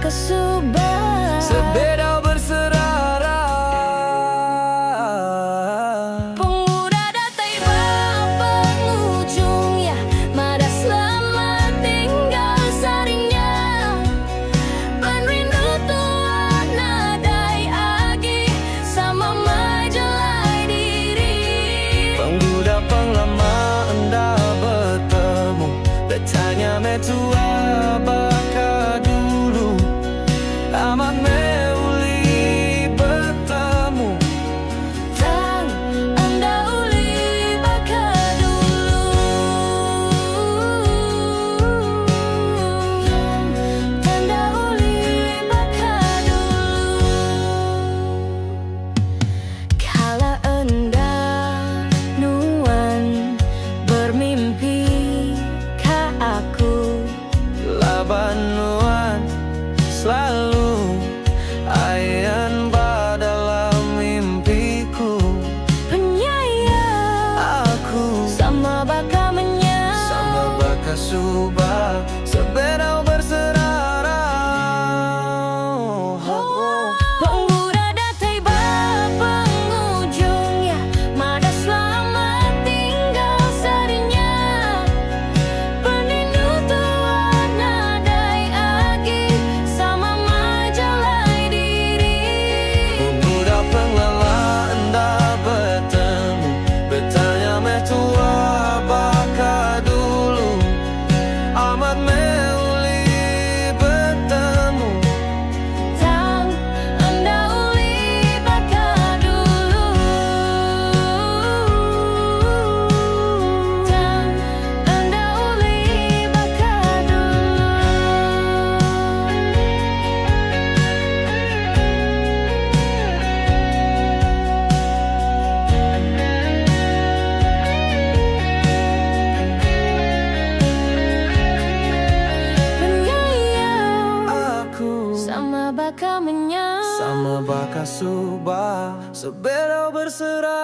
Subah Sebeda berserara. Pemuda datai penghujung ya, mada selamat tinggal sarinya. Penrindu Tuhan nadai agi, sama majalai diri. Pemuda penglama enda bertemu, bertanya metua baka dulu. Amat meuli bertemu, Tang anda uli baka dulu. Tanda uli baka dulu. Kala enda nuan bermimpi ka aku, labanuan selalu ayan dalam mimpiku. penyayang Aku sama baka menyang. sama baka subah, sebeda berserara. Pemuda datai penghujung ya, mada selamat tinggal sarinya. Penrindu Tuhan nadai agi, sama majalai diri. Pemuda penglala enda bertemu, bertanya metua baka dulu. Amat meuli bertemu, Tang anda uli baka dulu. Tang anda uli baka dulu. Penyayang aku sama baka menyang. sama baka subah, sebeda berserara.